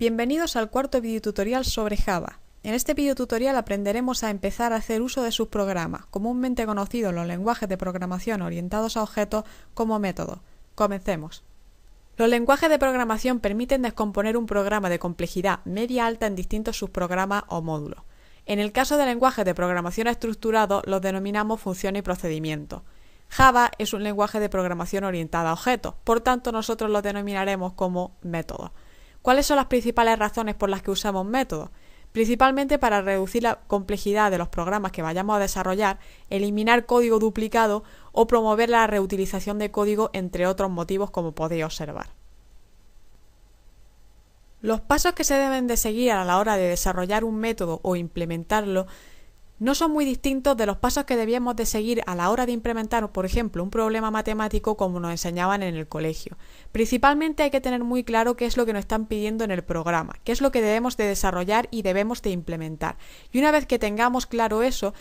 Bienvenidos al cuarto videotutorial sobre Java. En este videotutorial aprenderemos a empezar a hacer uso de sus programas, comúnmente conocidos en los lenguajes de programación orientados a objetos como métodos. Comencemos. Los lenguajes de programación permiten descomponer un programa de complejidad media-alta en distintos subprogramas o módulos. En el caso de lenguajes de programación estructurados, los denominamos funciones y procedimientos. Java es un lenguaje de programación orientada a objetos, por tanto nosotros lo denominaremos como métodos. ¿Cuáles son las principales razones por las que usamos métodos? Principalmente para reducir la complejidad de los programas que vayamos a desarrollar, eliminar código duplicado o promover la reutilización de código, entre otros motivos, como podéis observar. Los pasos que se deben de seguir a la hora de desarrollar un método o implementarlo no son muy distintos de los pasos que debíamos de seguir a la hora de implementar, por ejemplo, un problema matemático como nos enseñaban en el colegio. Principalmente hay que tener muy claro qué es lo que nos están pidiendo en el programa, qué es lo que debemos de desarrollar y debemos de implementar. Y una vez que tengamos claro eso,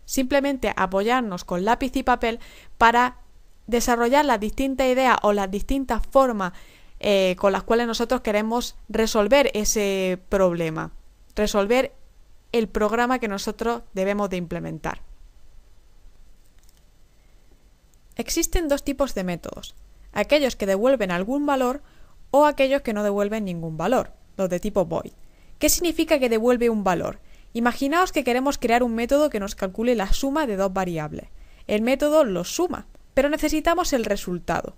simplemente apoyarnos con lápiz y papel para desarrollar las distintas ideas o las distintas formas con las cuales nosotros queremos resolver ese problema, resolver el programa que nosotros debemos de implementar. Existen dos tipos de métodos, aquellos que devuelven algún valor o aquellos que no devuelven ningún valor, los de tipo void. ¿Qué significa que devuelve un valor? Imaginaos que queremos crear un método que nos calcule la suma de dos variables. El método los suma, pero necesitamos el resultado.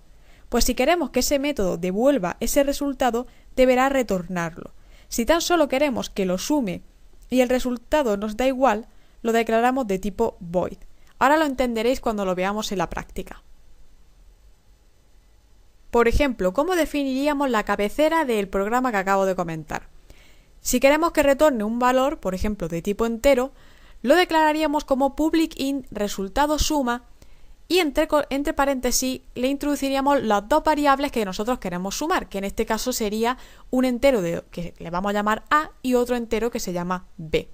Pues si queremos que ese método devuelva ese resultado, deberá retornarlo. Si tan solo queremos que lo sume y el resultado nos da igual, lo declaramos de tipo void. Ahora lo entenderéis cuando lo veamos en la práctica. Por ejemplo, ¿cómo definiríamos la cabecera del programa que acabo de comentar? Si queremos que retorne un valor, por ejemplo, de tipo entero, lo declararíamos como public int resultado suma y entre paréntesis le introduciríamos las dos variables que nosotros queremos sumar, que en este caso sería un entero que le vamos a llamar A y otro entero que se llama B.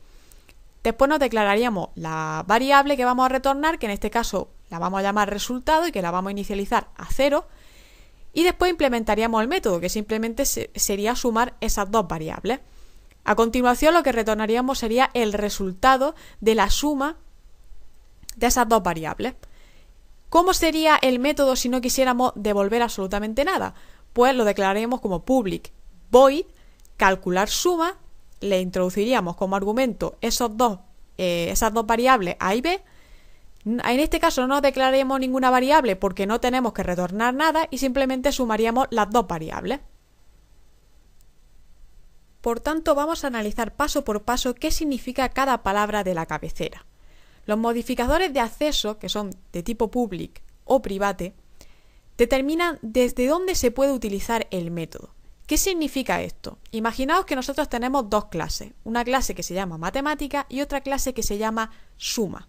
Después nos declararíamos la variable que vamos a retornar, que en este caso la vamos a llamar resultado y que la vamos a inicializar a 0. Y después implementaríamos el método, que simplemente sería sumar esas dos variables. A continuación lo que retornaríamos sería el resultado de la suma de esas dos variables. ¿Cómo sería el método si no quisiéramos devolver absolutamente nada? Pues lo declararíamos como public void calcular suma, le introduciríamos como argumento esas dos variables A y B. En este caso no declararíamos ninguna variable porque no tenemos que retornar nada y simplemente sumaríamos las dos variables. Por tanto, vamos a analizar paso por paso qué significa cada palabra de la cabecera. Los modificadores de acceso, que son de tipo public o private, determinan desde dónde se puede utilizar el método. ¿Qué significa esto? Imaginaos que nosotros tenemos dos clases, una clase que se llama matemática y otra clase que se llama suma.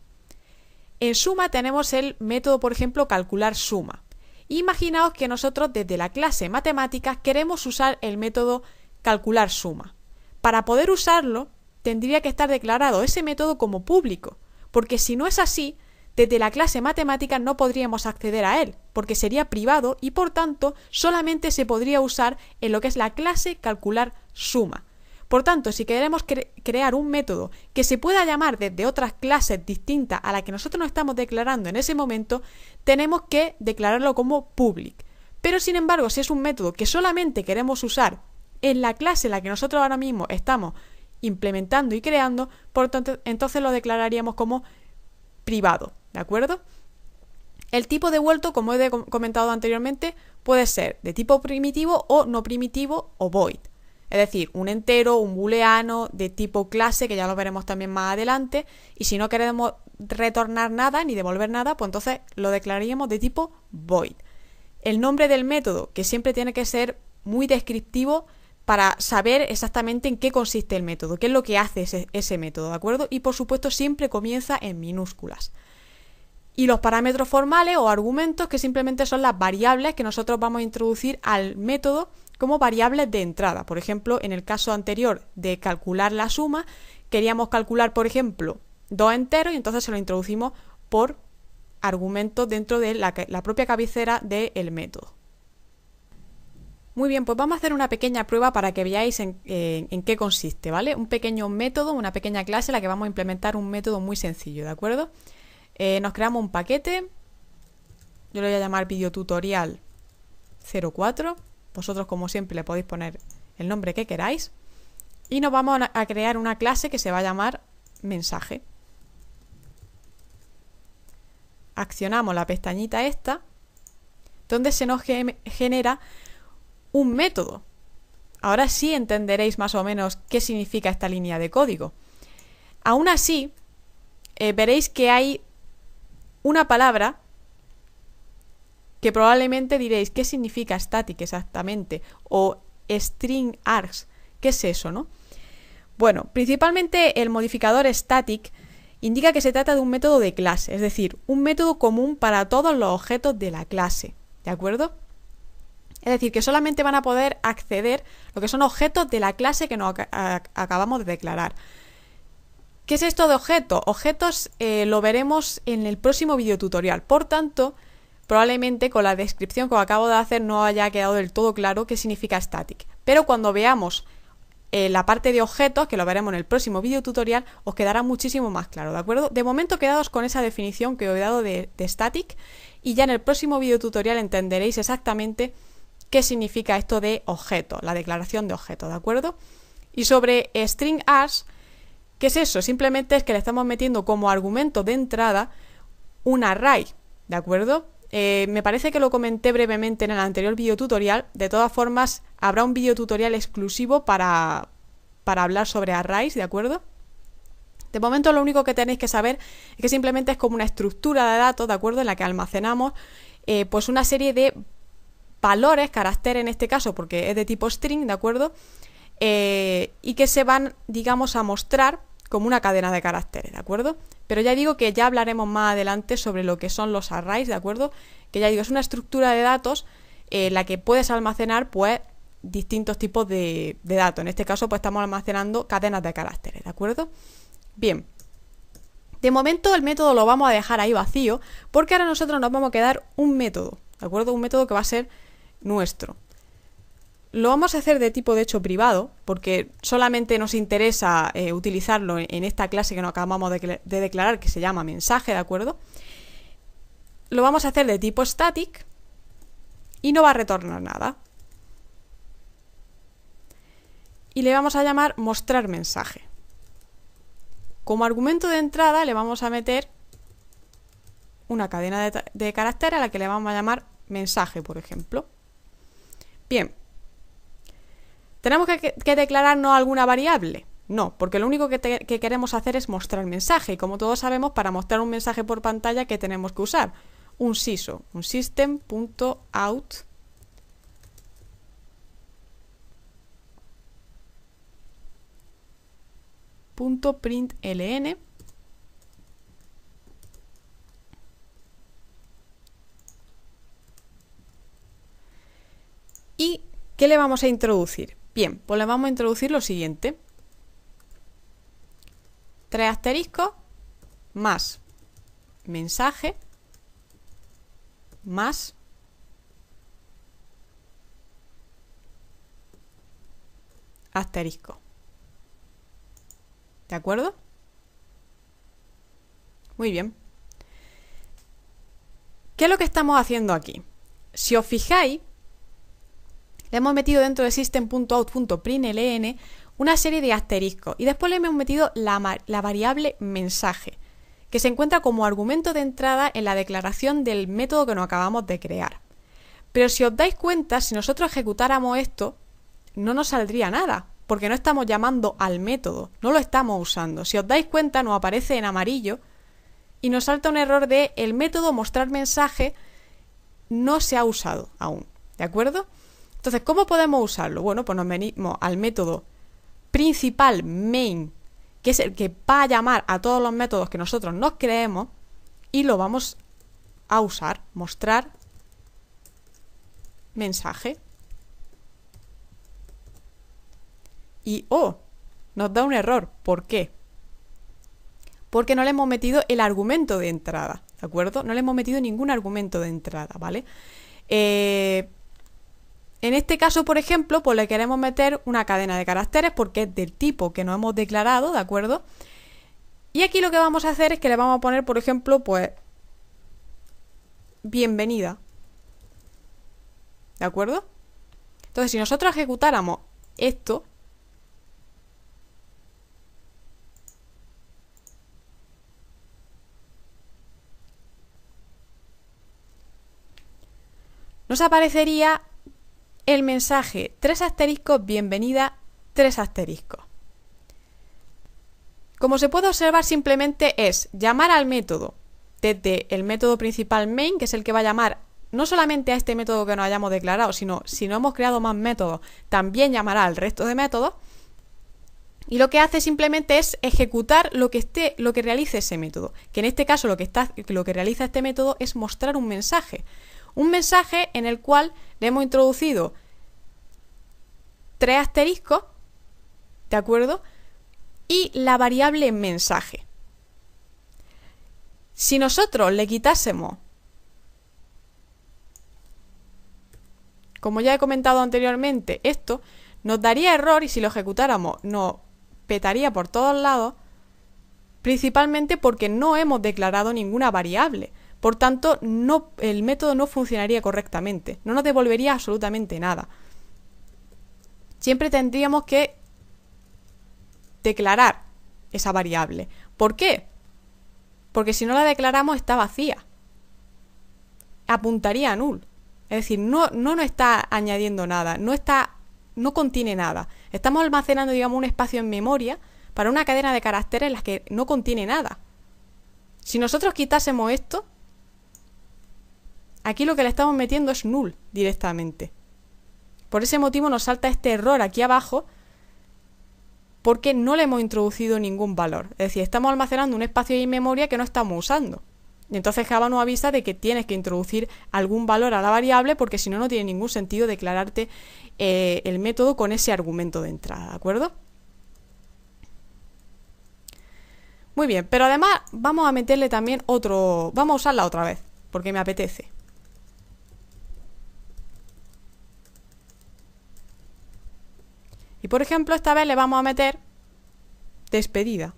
En suma tenemos el método, por ejemplo, calcular suma. Imaginaos que nosotros desde la clase matemática queremos usar el método calcular suma. Para poder usarlo, tendría que estar declarado ese método como público, porque si no es así, desde la clase matemática no podríamos acceder a él, porque sería privado y por tanto solamente se podría usar en lo que es la clase calcular suma. Por tanto, si queremos crear un método que se pueda llamar desde otras clases distintas a la que nosotros nos estamos declarando en ese momento, tenemos que declararlo como public. Pero sin embargo, si es un método que solamente queremos usar en la clase en la que nosotros ahora mismo estamos implementando y creando, por tanto, entonces lo declararíamos como privado, ¿de acuerdo? El tipo devuelto, como he comentado anteriormente, puede ser de tipo primitivo o no primitivo o void. Es decir, un entero, un booleano de tipo clase, que ya lo veremos también más adelante, y si no queremos retornar nada ni devolver nada, pues entonces lo declararíamos de tipo void. El nombre del método, que siempre tiene que ser muy descriptivo para saber exactamente en qué consiste el método, qué es lo que hace ese método, ¿de acuerdo? Y por supuesto siempre comienza en minúsculas. Y los parámetros formales o argumentos, que simplemente son las variables que nosotros vamos a introducir al método como variables de entrada. Por ejemplo, en el caso anterior de calcular la suma, queríamos calcular, por ejemplo, dos enteros y entonces se lo introducimos por argumentos dentro de la propia cabecera del método. Muy bien, pues vamos a hacer una pequeña prueba para que veáis en qué consiste, ¿vale? Un pequeño método, una pequeña clase en la que vamos a implementar un método muy sencillo, ¿de acuerdo? Nos creamos un paquete, yo le voy a llamar videotutorial 04, vosotros como siempre le podéis poner el nombre que queráis, y nos vamos a crear una clase que se va a llamar mensaje. Accionamos la pestañita esta, donde se nos genera un método. Ahora sí entenderéis más o menos qué significa esta línea de código. Aún así, veréis que hay una palabra que probablemente diréis, ¿qué significa static exactamente? O string args, ¿qué es eso, no? Bueno, principalmente el modificador static indica que se trata de un método de clase, es decir, un método común para todos los objetos de la clase, ¿de acuerdo? Es decir, que solamente van a poder acceder lo que son objetos de la clase que nos acabamos de declarar. ¿Qué es esto de objetos? Objetos lo veremos en el próximo videotutorial. Por tanto, probablemente con la descripción que os acabo de hacer no haya quedado del todo claro qué significa static. Pero cuando veamos la parte de objetos, que lo veremos en el próximo videotutorial, os quedará muchísimo más claro, ¿de acuerdo? De momento quedaos con esa definición que os he dado de static y ya en el próximo videotutorial entenderéis exactamente qué significa esto de objeto, la declaración de objeto, ¿de acuerdo? Y sobre string args, ¿qué es eso? Simplemente es que le estamos metiendo como argumento de entrada un array, ¿de acuerdo? Me parece que lo comenté brevemente en el anterior videotutorial. De todas formas, habrá un videotutorial exclusivo para hablar sobre arrays, ¿de acuerdo? De momento lo único que tenéis que saber es que simplemente es como una estructura de datos, ¿de acuerdo? En la que almacenamos pues una serie de valores, caracteres en este caso, porque es de tipo string, ¿de acuerdo? Y que se van, digamos, a mostrar como una cadena de caracteres, ¿de acuerdo? Pero ya digo que ya hablaremos más adelante sobre lo que son los arrays, ¿de acuerdo? Que ya digo, es una estructura de datos en la que puedes almacenar, pues, distintos tipos de datos. En este caso, pues, estamos almacenando cadenas de caracteres, ¿de acuerdo? Bien. De momento el método lo vamos a dejar ahí vacío, porque ahora nosotros nos vamos a quedar un método, ¿de acuerdo? Un método que va a ser nuestro. Lo vamos a hacer de tipo de hecho privado, porque solamente nos interesa utilizarlo en esta clase que nos acabamos de declarar, que se llama mensaje, ¿de acuerdo? Lo vamos a hacer de tipo static y no va a retornar nada. Y le vamos a llamar mostrar mensaje. Como argumento de entrada le vamos a meter una cadena de caracteres a la que le vamos a llamar mensaje, por ejemplo. Bien. ¿Tenemos que declararnos alguna variable? No, porque lo único que queremos hacer es mostrar mensaje. Y como todos sabemos, para mostrar un mensaje por pantalla, ¿qué tenemos que usar? Un SISO, un system.out.println. ¿Y qué le vamos a introducir? Bien, pues le vamos a introducir lo siguiente. 3 asteriscos más mensaje más asterisco. ¿De acuerdo? Muy bien. ¿Qué es lo que estamos haciendo aquí? Si os fijáis, le hemos metido dentro de system.out.println una serie de asteriscos y después le hemos metido la variable mensaje, que se encuentra como argumento de entrada en la declaración del método que nos acabamos de crear. Pero si os dais cuenta, si nosotros ejecutáramos esto, no nos saldría nada, porque no estamos llamando al método, no lo estamos usando. Si os dais cuenta, nos aparece en amarillo y nos salta un error de el método mostrar mensaje no se ha usado aún, ¿de acuerdo? Entonces, ¿cómo podemos usarlo? Bueno, pues nos venimos al método principal main, que es el que va a llamar a todos los métodos que nosotros nos creemos, y lo vamos a usar, mostrar mensaje. Y nos da un error. ¿Por qué? Porque no le hemos metido el argumento de entrada, ¿de acuerdo? No le hemos metido ningún argumento de entrada, ¿vale? En este caso, por ejemplo, pues le queremos meter una cadena de caracteres porque es del tipo que nos hemos declarado, ¿de acuerdo? Y aquí lo que vamos a hacer es que le vamos a poner, por ejemplo, pues bienvenida. ¿De acuerdo? Entonces, si nosotros ejecutáramos esto, nos aparecería el mensaje 3 asteriscos, bienvenida, 3 asteriscos. Como se puede observar, simplemente es llamar al método desde el método principal main, que es el que va a llamar no solamente a este método que nos hayamos declarado, sino si no hemos creado más métodos, también llamará al resto de métodos. Y lo que hace simplemente es ejecutar lo que realice ese método. Que en este caso lo que realiza este método es mostrar un mensaje. Un mensaje en el cual le hemos introducido 3 asteriscos, ¿de acuerdo? Y la variable mensaje. Si nosotros le quitásemos, como ya he comentado anteriormente, esto nos daría error y si lo ejecutáramos nos petaría por todos lados, principalmente porque no hemos declarado ninguna variable. Por tanto, el método no funcionaría correctamente, no nos devolvería absolutamente nada. Siempre tendríamos que declarar esa variable. ¿Por qué? Porque si no la declaramos está vacía. Apuntaría a null. Es decir, no nos está añadiendo nada, no contiene nada. Estamos almacenando, digamos, un espacio en memoria para una cadena de caracteres en la que no contiene nada. Si nosotros quitásemos esto, aquí lo que le estamos metiendo es null directamente. Por ese motivo nos salta este error aquí abajo porque no le hemos introducido ningún valor. Es decir, estamos almacenando un espacio en memoria que no estamos usando. Y entonces Java nos avisa de que tienes que introducir algún valor a la variable porque si no, no tiene ningún sentido declararte el método con ese argumento de entrada, ¿de acuerdo? Muy bien, pero además vamos a meterle también otro... Vamos a usarla otra vez, porque me apetece. Y por ejemplo, esta vez le vamos a meter despedida,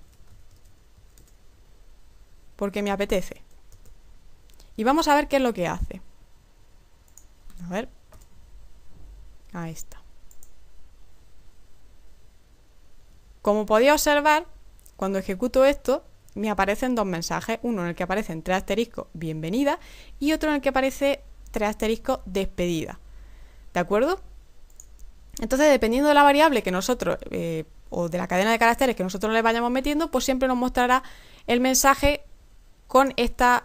porque me apetece. Y vamos a ver qué es lo que hace. A ver. Ahí está. Como podéis observar, cuando ejecuto esto, me aparecen 2 mensajes. Uno en el que aparecen 3 asteriscos, bienvenida, y otro en el que aparece 3 asteriscos, despedida. ¿De acuerdo? Entonces, dependiendo de la variable que nosotros, o de la cadena de caracteres que nosotros le vayamos metiendo, pues siempre nos mostrará el mensaje con estos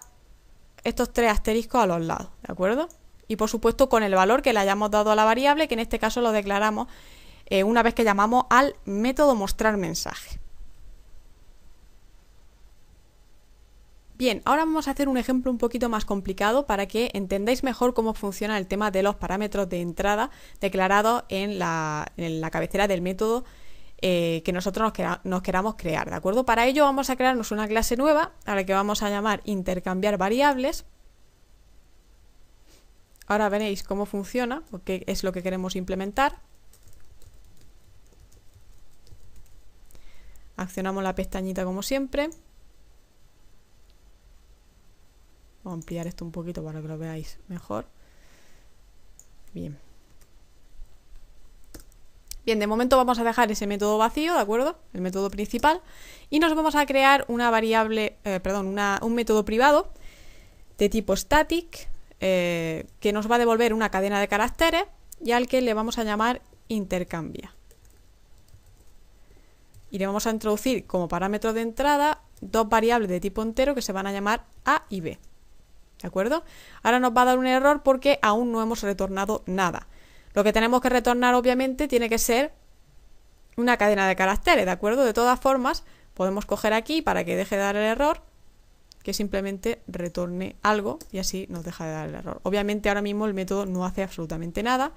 3 asteriscos a los lados, ¿de acuerdo? Y por supuesto con el valor que le hayamos dado a la variable, que en este caso lo declaramos una vez que llamamos al método mostrar mensaje. Bien, ahora vamos a hacer un ejemplo un poquito más complicado para que entendáis mejor cómo funciona el tema de los parámetros de entrada declarados en la cabecera del método que nosotros nos queramos crear, ¿de acuerdo? Para ello vamos a crearnos una clase nueva a la que vamos a llamar intercambiar variables. Ahora veréis cómo funciona, porque es lo que queremos implementar. Accionamos la pestañita como siempre. Voy a ampliar esto un poquito para que lo veáis mejor. Bien. Bien, de momento vamos a dejar ese método vacío, ¿de acuerdo? El método principal. Y nos vamos a crear una variable, un método privado de tipo static que nos va a devolver una cadena de caracteres y al que le vamos a llamar intercambia. Y le vamos a introducir como parámetro de entrada 2 variables de tipo entero que se van a llamar A y B. ¿De acuerdo? Ahora nos va a dar un error porque aún no hemos retornado nada. Lo que tenemos que retornar obviamente tiene que ser una cadena de caracteres, ¿de acuerdo? De todas formas, podemos coger aquí para que deje de dar el error, que simplemente retorne algo y así nos deja de dar el error. Obviamente ahora mismo el método no hace absolutamente nada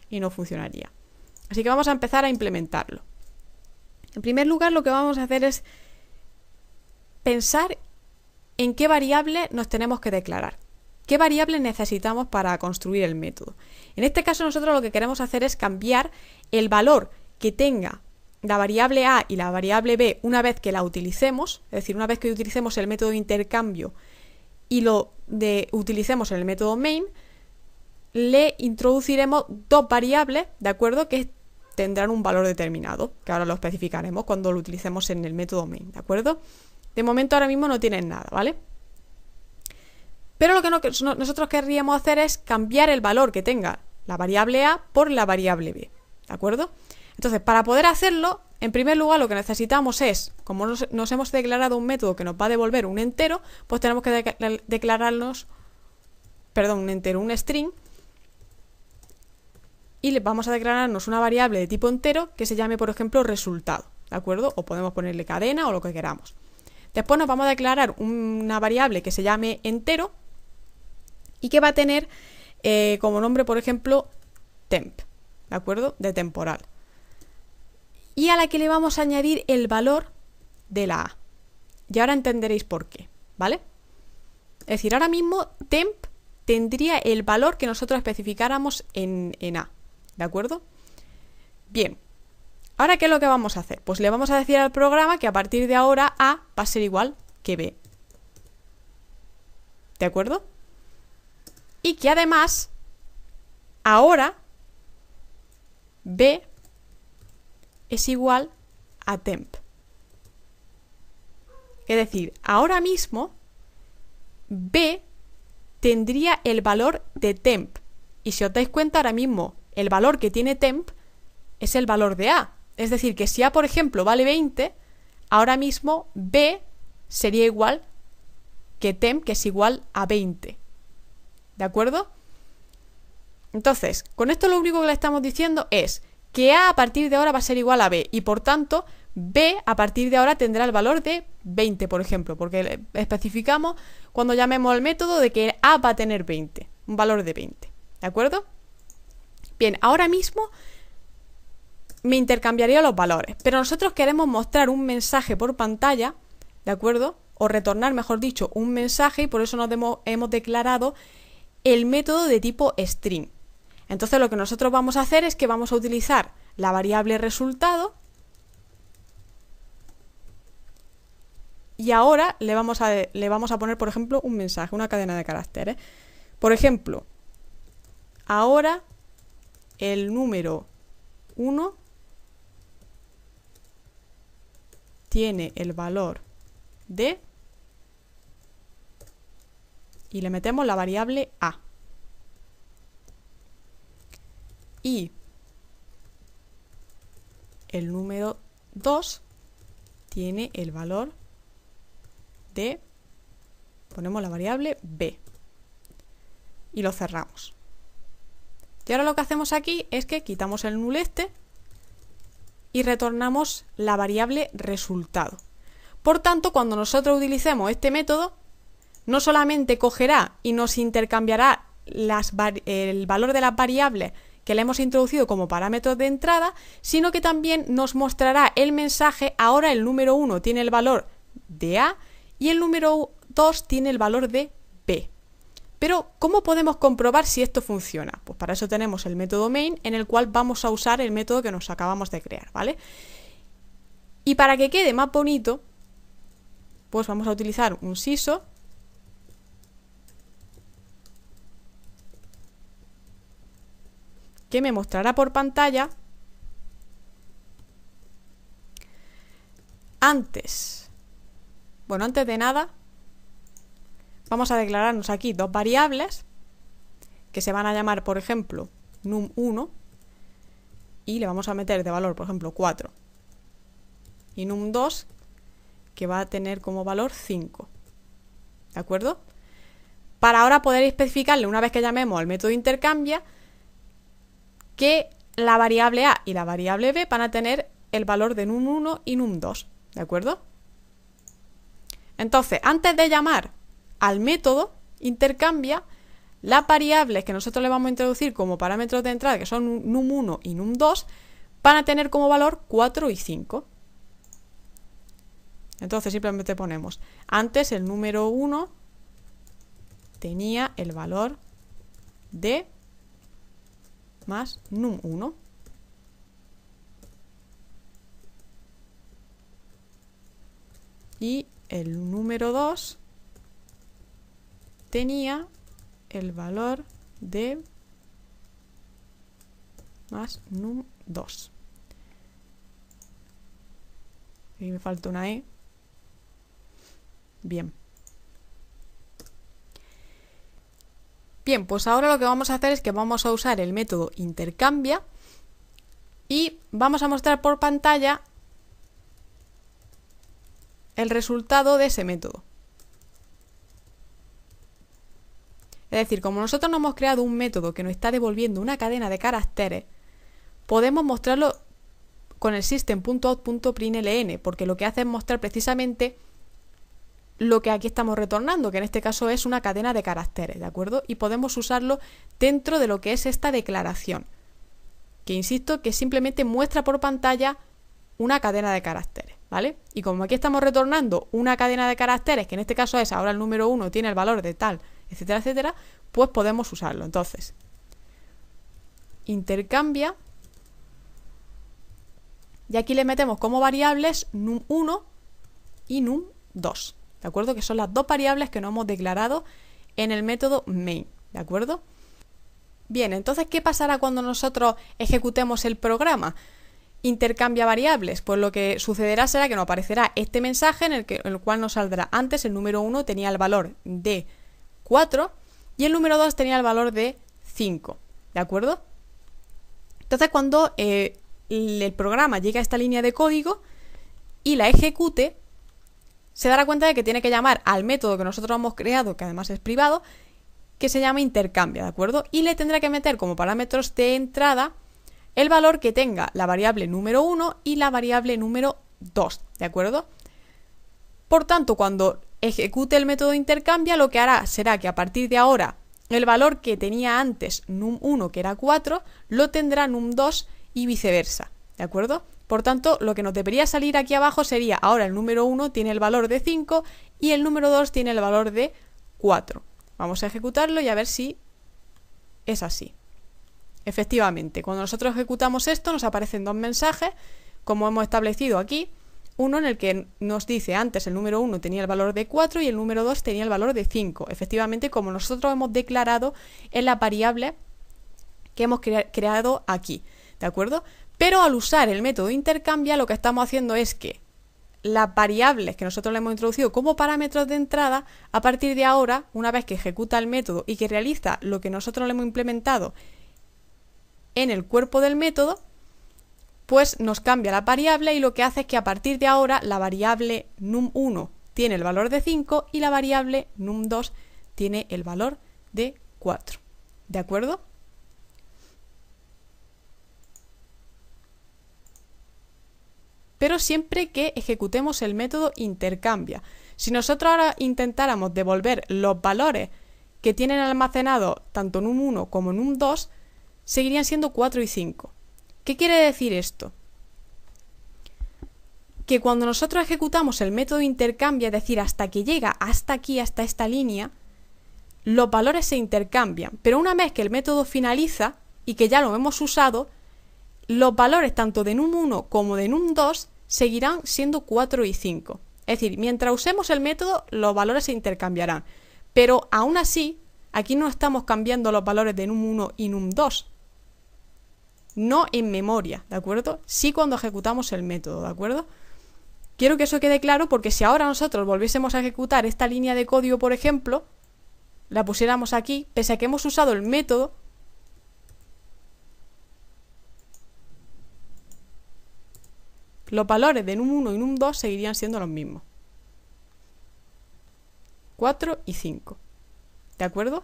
y no funcionaría. Así que vamos a empezar a implementarlo. En primer lugar, lo que vamos a hacer es pensar en qué variable nos tenemos que declarar. qué variable necesitamos para construir el método. En este caso nosotros lo que queremos hacer es cambiar el valor que tenga la variable A y la variable B una vez que la utilicemos, es decir, una vez que utilicemos el método de intercambio y utilicemos el método main, le introduciremos dos variables, ¿de acuerdo?, que tendrán un valor determinado, que ahora lo especificaremos cuando lo utilicemos en el método main, ¿de acuerdo? De momento ahora mismo no tienen nada, ¿vale? Pero lo que nosotros querríamos hacer es cambiar el valor que tenga la variable A por la variable B, ¿de acuerdo? Entonces, para poder hacerlo, en primer lugar lo que necesitamos es, como nos hemos declarado un método que nos va a devolver un entero, pues tenemos que un string, y le vamos a declararnos una variable de tipo entero que se llame, por ejemplo, resultado, ¿de acuerdo? O podemos ponerle cadena o lo que queramos. Después nos vamos a declarar una variable que se llame entero y que va a tener como nombre, por ejemplo, temp, ¿de acuerdo?, de temporal. Y a la que le vamos a añadir el valor de la A. Y ahora entenderéis por qué, ¿vale? Es decir, ahora mismo temp tendría el valor que nosotros especificáramos en A, ¿de acuerdo? Bien, ahora ¿qué es lo que vamos a hacer? Pues le vamos a decir al programa que a partir de ahora A va a ser igual que B, ¿de acuerdo? Y que además ahora B es igual a temp. Es decir, ahora mismo B tendría el valor de temp. Y si os dais cuenta, ahora mismo el valor que tiene temp es el valor de A. Es decir, que si A, por ejemplo, vale 20, ahora mismo B sería igual que temp, que es igual a 20. ¿De acuerdo? Entonces, con esto lo único que le estamos diciendo es que A partir de ahora va a ser igual a B y por tanto B a partir de ahora tendrá el valor de 20, por ejemplo, porque especificamos cuando llamemos al método de que A va a tener 20, un valor de 20, ¿de acuerdo? Bien, ahora mismo me intercambiaría los valores, pero nosotros queremos mostrar un mensaje por pantalla, ¿de acuerdo? O retornar, mejor dicho, un mensaje y por eso hemos declarado el método de tipo string. Entonces lo que nosotros vamos a hacer es que vamos a utilizar la variable resultado y ahora le vamos a poner, por ejemplo, un mensaje, una cadena de caracteres. Por ejemplo, ahora el número 1 tiene el valor de... y le metemos la variable A. Y el número 2 tiene el valor de, ponemos la variable B y lo cerramos. Y ahora lo que hacemos aquí es que quitamos el null y retornamos la variable resultado. Por tanto, cuando nosotros utilicemos este método, no solamente cogerá y nos intercambiará el valor de las variables que le hemos introducido como parámetros de entrada, sino que también nos mostrará el mensaje, ahora el número 1 tiene el valor de A y el número 2 tiene el valor de B. Pero, ¿cómo podemos comprobar si esto funciona? Pues para eso tenemos el método main, en el cual vamos a usar el método que nos acabamos de crear, ¿vale? Y para que quede más bonito, pues vamos a utilizar un SISO que me mostrará por pantalla antes de nada vamos a declararnos aquí dos variables que se van a llamar, por ejemplo, num1 y le vamos a meter de valor, por ejemplo, 4 y num2 que va a tener como valor 5, ¿de acuerdo? Para ahora poder especificarle, una vez que llamemos al método intercambia, que la variable A y la variable B van a tener el valor de num1 y num2, ¿de acuerdo? Entonces, antes de llamar al método intercambia, las variables que nosotros le vamos a introducir como parámetros de entrada, que son num1 y num2, van a tener como valor 4 y 5. Entonces simplemente ponemos antes el número 1 tenía el valor de más num1. Y el número 2 tenía el valor de más num2. Aquí me falta una E. Bien. Bien, pues ahora lo que vamos a hacer es que vamos a usar el método intercambia y vamos a mostrar por pantalla el resultado de ese método. Es decir, como nosotros no hemos creado un método que nos está devolviendo una cadena de caracteres, podemos mostrarlo con el system.out.println, porque lo que hace es mostrar precisamente lo que aquí estamos retornando, que en este caso es una cadena de caracteres, ¿de acuerdo? Y podemos usarlo dentro de lo que es esta declaración, que insisto que simplemente muestra por pantalla una cadena de caracteres, ¿vale? Y como aquí estamos retornando una cadena de caracteres, que en este caso es ahora el número 1 tiene el valor de tal, etcétera, etcétera, pues podemos usarlo. Entonces, intercambia, y aquí le metemos como variables num1 y num2, ¿de acuerdo? Que son las dos variables que nos hemos declarado en el método main, ¿de acuerdo? Bien, entonces, ¿qué pasará cuando nosotros ejecutemos el programa? Intercambia variables, pues lo que sucederá será que nos aparecerá este mensaje en el cual nos saldrá antes el número 1 tenía el valor de 4 y el número 2 tenía el valor de 5, ¿de acuerdo? Entonces, cuando el programa llegue a esta línea de código y la ejecute, se dará cuenta de que tiene que llamar al método que nosotros hemos creado, que además es privado, que se llama intercambia, ¿de acuerdo? Y le tendrá que meter como parámetros de entrada el valor que tenga la variable número 1 y la variable número 2, ¿de acuerdo? Por tanto, cuando ejecute el método intercambia, lo que hará será que a partir de ahora el valor que tenía antes num1, que era 4, lo tendrá num2 y viceversa, ¿de acuerdo? Por tanto, lo que nos debería salir aquí abajo sería, ahora el número 1 tiene el valor de 5 y el número 2 tiene el valor de 4. Vamos a ejecutarlo y a ver si es así. Efectivamente, cuando nosotros ejecutamos esto nos aparecen dos mensajes, como hemos establecido aquí, uno en el que nos dice antes el número 1 tenía el valor de 4 y el número 2 tenía el valor de 5, efectivamente como nosotros hemos declarado en la variable que hemos creado aquí, ¿de acuerdo? Pero al usar el método intercambia lo que estamos haciendo es que las variables que nosotros le hemos introducido como parámetros de entrada, a partir de ahora, una vez que ejecuta el método y que realiza lo que nosotros le hemos implementado en el cuerpo del método, pues nos cambia la variable y lo que hace es que a partir de ahora la variable num1 tiene el valor de 5 y la variable num2 tiene el valor de 4. ¿De acuerdo? Pero siempre que ejecutemos el método intercambia. Si nosotros ahora intentáramos devolver los valores que tienen almacenados tanto num1 como num2, seguirían siendo 4 y 5. ¿Qué quiere decir esto? Que cuando nosotros ejecutamos el método intercambia, es decir, hasta que llega hasta aquí, hasta esta línea, los valores se intercambian. Pero una vez que el método finaliza y que ya lo hemos usado, los valores tanto de num1 como de num2 seguirán siendo 4 y 5. Es decir, mientras usemos el método, los valores se intercambiarán. Pero aún así, aquí no estamos cambiando los valores de num1 y num2. No en memoria, ¿de acuerdo? Sí cuando ejecutamos el método, ¿de acuerdo? Quiero que eso quede claro porque si ahora nosotros volviésemos a ejecutar esta línea de código, por ejemplo, la pusiéramos aquí, pese a que hemos usado el método, los valores de num1 y num2 seguirían siendo los mismos. 4 y 5. ¿De acuerdo?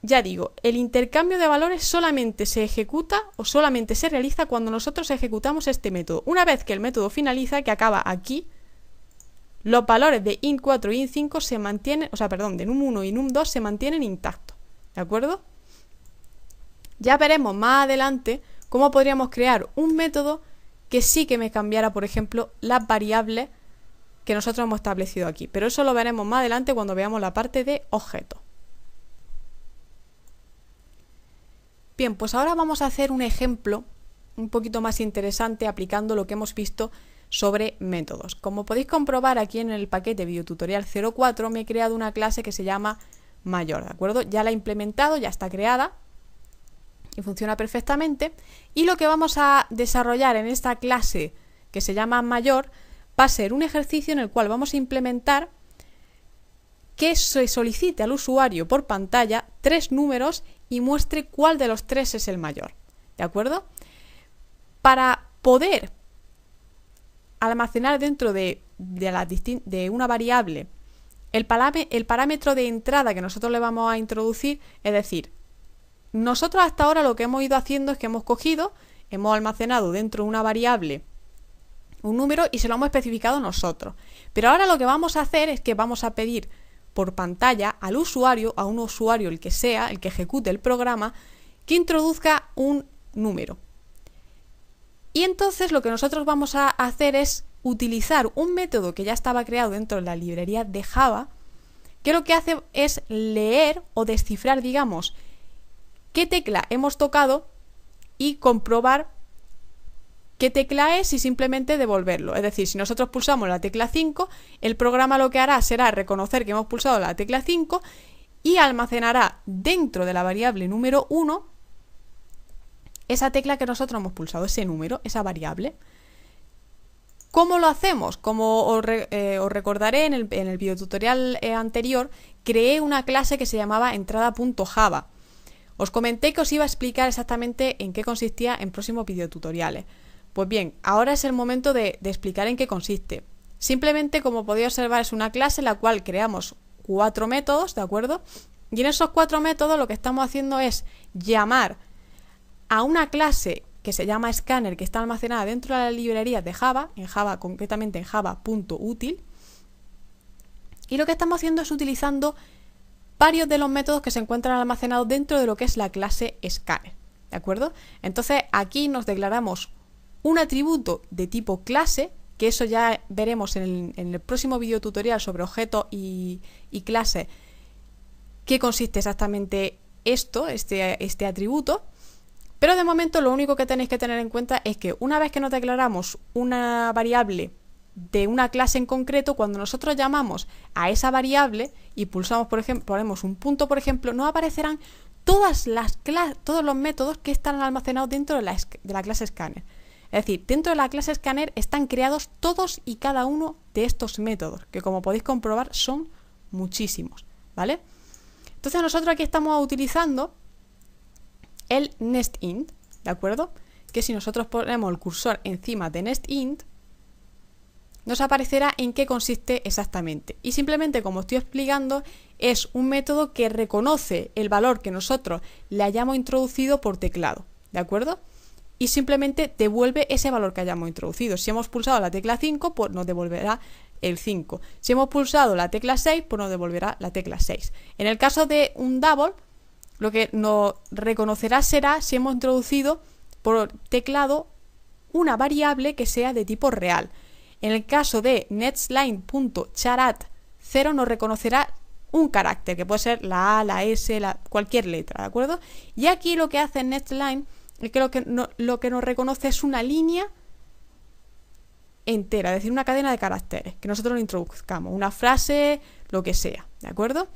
Ya digo, el intercambio de valores solamente se ejecuta o solamente se realiza cuando nosotros ejecutamos este método. Una vez que el método finaliza, que acaba aquí, los valores de int4 y int5 se mantienen, de num1 y num2 se mantienen intactos. ¿De acuerdo? Ya veremos más adelante cómo podríamos crear un método que sí que me cambiara, por ejemplo, las variables que nosotros hemos establecido aquí, pero eso lo veremos más adelante cuando veamos la parte de objetos. Bien, pues ahora vamos a hacer un ejemplo un poquito más interesante aplicando lo que hemos visto sobre métodos. Como podéis comprobar aquí en el paquete videotutorial 04 me he creado una clase que se llama mayor, ¿de acuerdo? Ya la he implementado, ya está creada y funciona perfectamente, y lo que vamos a desarrollar en esta clase que se llama mayor va a ser un ejercicio en el cual vamos a implementar que se solicite al usuario por pantalla 3 números y muestre cuál de los 3 es el mayor, ¿de acuerdo? Para poder almacenar dentro de una variable el parámetro de entrada que nosotros le vamos a introducir, es decir, nosotros hasta ahora lo que hemos ido haciendo es que hemos almacenado dentro de una variable un número y se lo hemos especificado nosotros. Pero ahora lo que vamos a hacer es que vamos a pedir por pantalla al usuario, a un usuario el que sea, el que ejecute el programa, que introduzca un número. Y entonces lo que nosotros vamos a hacer es utilizar un método que ya estaba creado dentro de la librería de Java, que lo que hace es leer o descifrar, digamos, qué tecla hemos tocado y comprobar qué tecla es y simplemente devolverlo. Es decir, si nosotros pulsamos la tecla 5, el programa lo que hará será reconocer que hemos pulsado la tecla 5 y almacenará dentro de la variable número 1 esa tecla que nosotros hemos pulsado, ese número, esa variable. ¿Cómo lo hacemos? Como os recordaré en el videotutorial anterior, creé una clase que se llamaba entrada.java. Os comenté que os iba a explicar exactamente en qué consistía en próximos videotutoriales. Pues bien, ahora es el momento de explicar en qué consiste. Simplemente, como podéis observar, es una clase en la cual creamos 4 métodos, ¿de acuerdo? Y en esos 4 métodos lo que estamos haciendo es llamar a una clase que se llama scanner, que está almacenada dentro de la librería de Java, concretamente en java.util, y lo que estamos haciendo es utilizando varios de los métodos que se encuentran almacenados dentro de lo que es la clase scanner, ¿de acuerdo? Entonces aquí nos declaramos un atributo de tipo clase, que eso ya veremos en el próximo videotutorial sobre objetos y clase, qué consiste exactamente este atributo. Pero de momento lo único que tenéis que tener en cuenta es que una vez que nos declaramos una variable de una clase en concreto, cuando nosotros llamamos a esa variable y pulsamos, por ejemplo, ponemos un punto, por ejemplo, nos aparecerán todos los métodos que están almacenados dentro de la clase scanner. Es decir, dentro de la clase scanner están creados todos y cada uno de estos métodos, que como podéis comprobar son muchísimos, ¿vale? Entonces nosotros aquí estamos utilizando el nestInt, ¿de acuerdo? Que si nosotros ponemos el cursor encima de nestInt, nos aparecerá en qué consiste exactamente. Y simplemente, como estoy explicando, es un método que reconoce el valor que nosotros le hayamos introducido por teclado, ¿de acuerdo? Y simplemente devuelve ese valor que hayamos introducido. Si hemos pulsado la tecla 5, pues nos devolverá el 5. Si hemos pulsado la tecla 6, pues nos devolverá la tecla 6. En el caso de un double, lo que nos reconocerá será si hemos introducido por teclado una variable que sea de tipo real. En el caso de nestline.charat0 nos reconocerá un carácter, que puede ser la A, la S, cualquier letra, ¿de acuerdo? Y aquí lo que hace nestline es que lo que nos reconoce es una línea entera, es decir, una cadena de caracteres, que nosotros lo introduzcamos, una frase, lo que sea, ¿de acuerdo?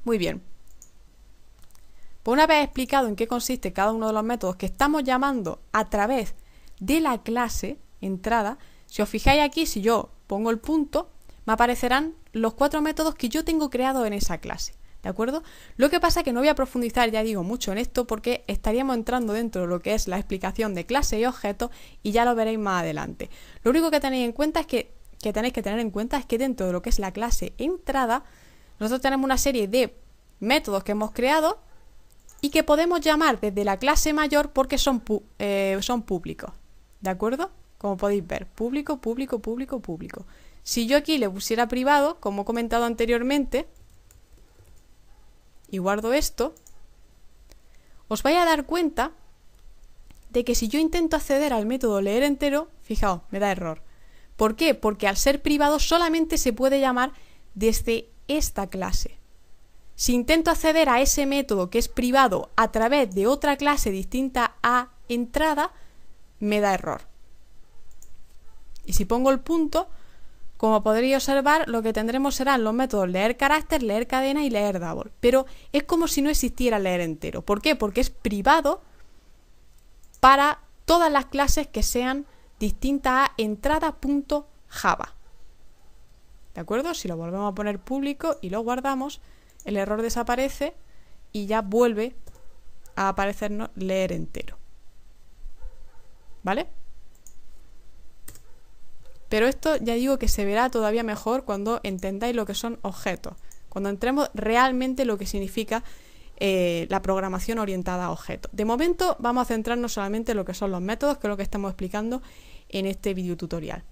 Muy bien. Pues una vez explicado en qué consiste cada uno de los métodos que estamos llamando a través de la clase entrada, si os fijáis aquí, si yo pongo el punto, me aparecerán los 4 métodos que yo tengo creados en esa clase, ¿de acuerdo? Lo que pasa es que no voy a profundizar, ya digo, mucho en esto porque estaríamos entrando dentro de lo que es la explicación de clase y objetos y ya lo veréis más adelante. Lo único que tenéis en cuenta es que tenéis que tener en cuenta es que dentro de lo que es la clase entrada, nosotros tenemos una serie de métodos que hemos creado y que podemos llamar desde la clase mayor porque son públicos, ¿de acuerdo? Como podéis ver, público, público, público, público. Si yo aquí le pusiera privado, como he comentado anteriormente, y guardo esto, os vais a dar cuenta de que si yo intento acceder al método leer entero, fijaos, me da error. ¿Por qué? Porque al ser privado solamente se puede llamar desde esta clase. Si intento acceder a ese método que es privado a través de otra clase distinta a entrada, me da error. Y si pongo el punto, como podréis observar, lo que tendremos serán los métodos leer carácter, leer cadena y leer double. Pero es como si no existiera leer entero. ¿Por qué? Porque es privado para todas las clases que sean distintas a entrada.java. ¿De acuerdo? Si lo volvemos a poner público y lo guardamos, el error desaparece y ya vuelve a aparecernos leer entero. ¿Vale? Pero esto ya digo que se verá todavía mejor cuando entendáis lo que son objetos, cuando entremos realmente lo que significa la programación orientada a objetos. De momento vamos a centrarnos solamente en lo que son los métodos, que es lo que estamos explicando en este video tutorial.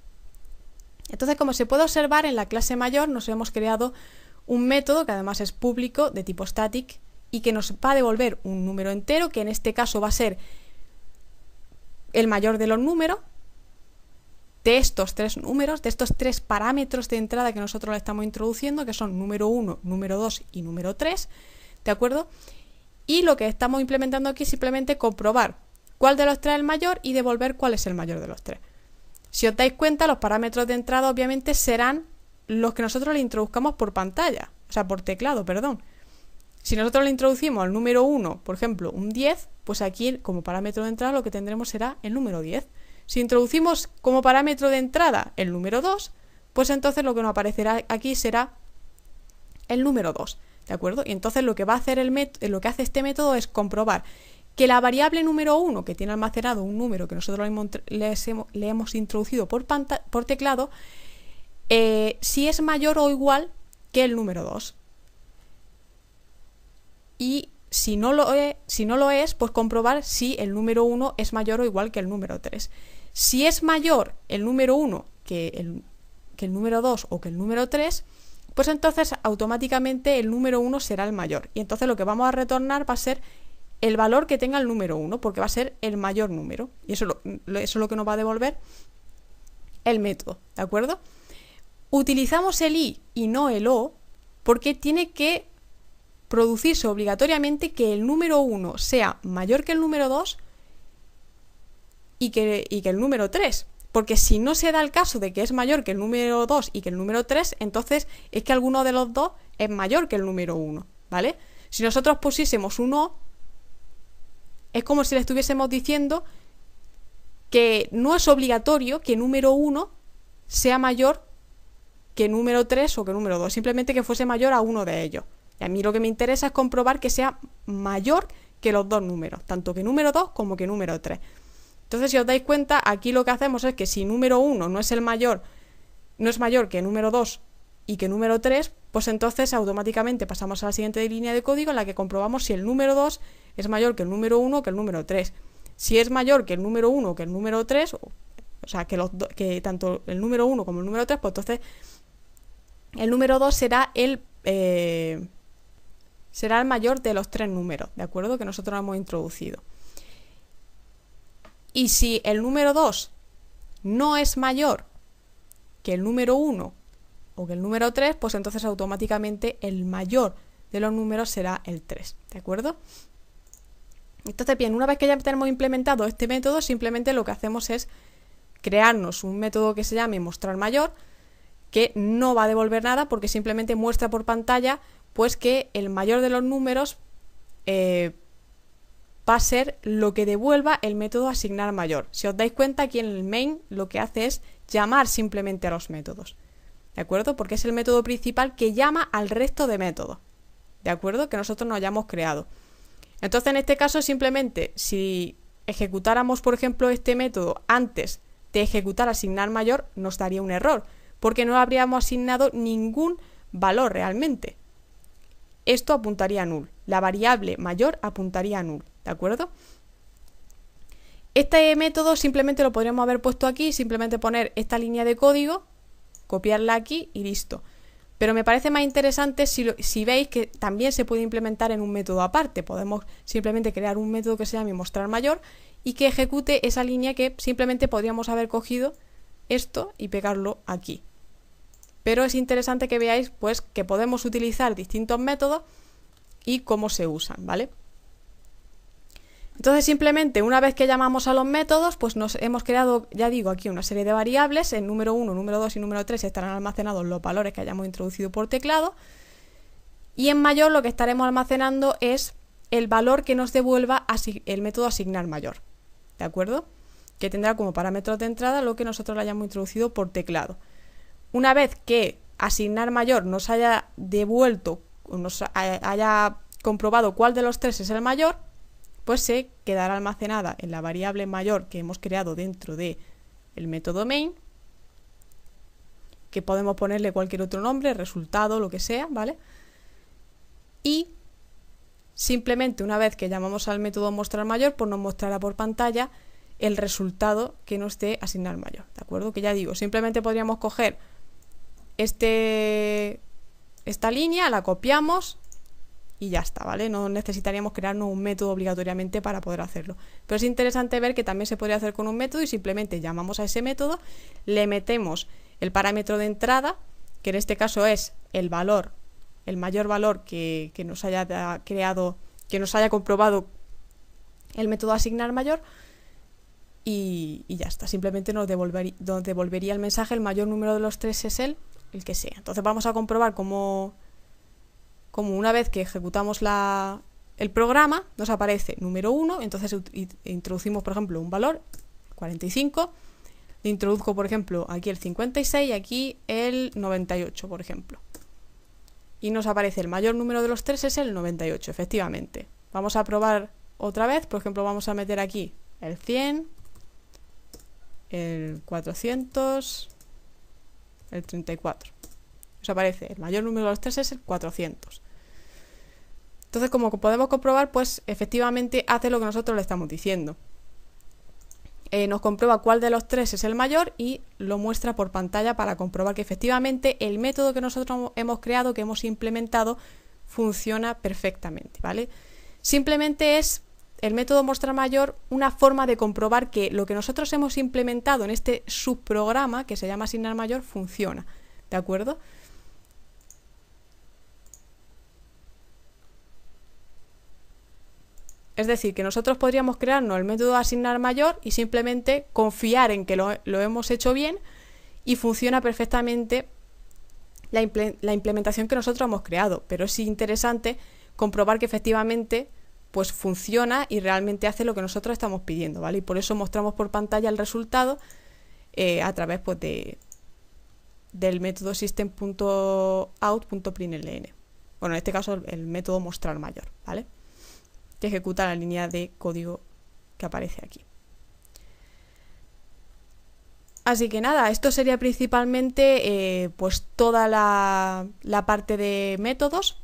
Entonces, como se puede observar, en la clase mayor nos hemos creado un método que además es público de tipo static y que nos va a devolver un número entero, que en este caso va a ser el mayor de los números, de estos tres números, de estos tres parámetros de entrada que nosotros le estamos introduciendo, que son número 1, número 2 y número 3, ¿de acuerdo? Y lo que estamos implementando aquí es simplemente comprobar cuál de los tres es el mayor y devolver cuál es el mayor de los tres. Si os dais cuenta, los parámetros de entrada obviamente serán los que nosotros le introduzcamos por pantalla, o sea, por teclado, perdón. Si nosotros le introducimos al número 1, por ejemplo, un 10, pues aquí como parámetro de entrada lo que tendremos será el número 10. Si introducimos como parámetro de entrada el número 2, pues entonces lo que nos aparecerá aquí será el número 2, ¿de acuerdo? Y entonces lo que va a hacer lo que hace este método es comprobar que la variable número 1, que tiene almacenado un número que nosotros le hemos introducido por teclado, si es mayor o igual que el número 2. Y si no lo es, pues comprobar si el número 1 es mayor o igual que el número 3. Si es mayor el número 1 que el número 2 o que el número 3, pues entonces automáticamente el número 1 será el mayor. Y entonces lo que vamos a retornar va a ser el valor que tenga el número 1, porque va a ser el mayor número. Y eso es lo que nos va a devolver el método, ¿de acuerdo? Utilizamos el i y no el o porque tiene que producirse obligatoriamente que el número 1 sea mayor que el número 2 y que el número 3. Porque si no se da el caso de que es mayor que el número 2 y que el número 3, entonces es que alguno de los dos es mayor que el número 1, ¿vale? Si nosotros pusiésemos un o, es como si le estuviésemos diciendo que no es obligatorio que número 1 sea mayor que número 3 o que número 2, simplemente que fuese mayor a uno de ellos. Y a mí lo que me interesa es comprobar que sea mayor que los dos números, tanto que número 2 como que número 3. Entonces, si os dais cuenta, aquí lo que hacemos es que si número 1 no es mayor que número 2 y que número 3, pues entonces automáticamente pasamos a la siguiente línea de código en la que comprobamos si el número 2 es mayor que el número 1 o que el número 3. Si es mayor que el número 1 o que el número 3, o sea, que tanto el número 1 como el número 3, pues entonces el número 2 será el mayor de los tres números, ¿de acuerdo? Que nosotros hemos introducido. Y si el número 2 no es mayor que el número 1 o que el número 3, pues entonces automáticamente el mayor de los números será el 3, ¿de acuerdo? Entonces, bien, una vez que ya tenemos implementado este método, simplemente lo que hacemos es crearnos un método que se llame mostrar mayor, que no va a devolver nada porque simplemente muestra por pantalla pues que el mayor de los números va a ser lo que devuelva el método asignar mayor. Si os dais cuenta, aquí en el main lo que hace es llamar simplemente a los métodos, ¿de acuerdo? Porque es el método principal que llama al resto de métodos, ¿de acuerdo? Que nosotros nos hayamos creado. Entonces, en este caso, simplemente si ejecutáramos, por ejemplo, este método antes de ejecutar asignar mayor, nos daría un error, porque no habríamos asignado ningún valor realmente. Esto apuntaría a null. La variable mayor apuntaría a null, ¿de acuerdo? Este método simplemente lo podríamos haber puesto aquí, simplemente poner esta línea de código, copiarla aquí y listo. Pero me parece más interesante si veis que también se puede implementar en un método aparte. Podemos simplemente crear un método que se llame mostrar mayor y que ejecute esa línea que simplemente podríamos haber cogido esto y pegarlo aquí. Pero es interesante que veáis pues que podemos utilizar distintos métodos y cómo se usan, ¿vale? Entonces simplemente una vez que llamamos a los métodos, pues nos hemos creado, ya digo, aquí una serie de variables. En número 1, número 2 y número 3 estarán almacenados los valores que hayamos introducido por teclado. Y en mayor lo que estaremos almacenando es el valor que nos devuelva el método asignar mayor, ¿de acuerdo? Que tendrá como parámetros de entrada lo que nosotros le hayamos introducido por teclado. Una vez que asignar mayor nos haya devuelto, o nos haya comprobado cuál de los tres es el mayor, pues se quedará almacenada en la variable mayor que hemos creado dentro del método main, que podemos ponerle cualquier otro nombre, resultado, lo que sea, ¿vale? Y simplemente una vez que llamamos al método mostrar mayor, pues nos mostrará por pantalla el resultado que nos dé asignar mayor, ¿de acuerdo? Que ya digo, simplemente podríamos coger esta línea, la copiamos y ya está, ¿vale? No necesitaríamos crearnos un método obligatoriamente para poder hacerlo. Pero es interesante ver que también se podría hacer con un método y simplemente llamamos a ese método, le metemos el parámetro de entrada, que en este caso es el valor, el mayor valor que nos haya creado, que nos haya comprobado el método asignar mayor, y ya está. Simplemente nos devolvería el mensaje, el mayor número de los tres es el que sea. Entonces vamos a comprobar cómo una vez que ejecutamos el programa nos aparece número 1, entonces introducimos por ejemplo un valor, 45, le introduzco por ejemplo aquí el 56 y aquí el 98 por ejemplo. Y nos aparece el mayor número de los tres es el 98, efectivamente. Vamos a probar otra vez, por ejemplo vamos a meter aquí el 100, el 400, el 34. Nos aparece el mayor número de los tres es el 400. Entonces, como podemos comprobar, pues efectivamente hace lo que nosotros le estamos diciendo. Nos comprueba cuál de los tres es el mayor y lo muestra por pantalla para comprobar que efectivamente el método que nosotros hemos creado, que hemos implementado, funciona perfectamente, ¿vale? Simplemente es el método mostrar mayor una forma de comprobar que lo que nosotros hemos implementado en este subprograma, que se llama asignar mayor, funciona, ¿de acuerdo? Es decir, que nosotros podríamos crearnos el método asignar mayor y simplemente confiar en que lo hemos hecho bien y funciona perfectamente la implementación que nosotros hemos creado. Pero es interesante comprobar que efectivamente pues funciona y realmente hace lo que nosotros estamos pidiendo, ¿vale? Y por eso mostramos por pantalla el resultado a través pues, del método system.out.println. Bueno, en este caso el método mostrar mayor, ¿vale? Que ejecuta la línea de código que aparece aquí. Así que nada, esto sería principalmente pues toda la parte de métodos.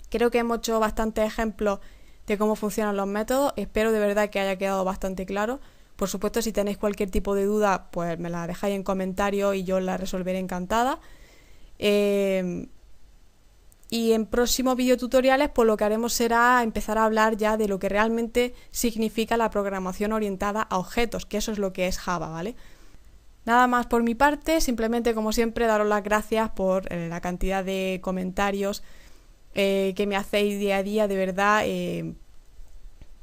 Creo que hemos hecho bastantes ejemplos de cómo funcionan los métodos. Espero de verdad que haya quedado bastante claro. Por supuesto, si tenéis cualquier tipo de duda, pues me la dejáis en comentarios y yo la resolveré encantada. Y en próximos videotutoriales pues lo que haremos será empezar a hablar ya de lo que realmente significa la programación orientada a objetos, que eso es lo que es Java, ¿vale? Nada más por mi parte, simplemente como siempre daros las gracias por la cantidad de comentarios que me hacéis día a día, de verdad,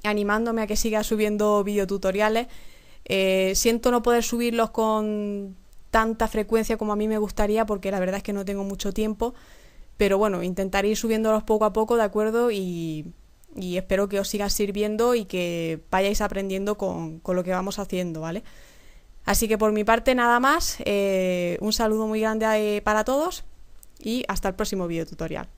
animándome a que siga subiendo videotutoriales. Siento no poder subirlos con tanta frecuencia como a mí me gustaría porque la verdad es que no tengo mucho tiempo. Pero bueno, intentaré ir subiéndolos poco a poco, ¿de acuerdo? Y espero que os siga sirviendo y que vayáis aprendiendo con lo que vamos haciendo, ¿vale? Así que por mi parte nada más, un saludo muy grande para todos y hasta el próximo videotutorial.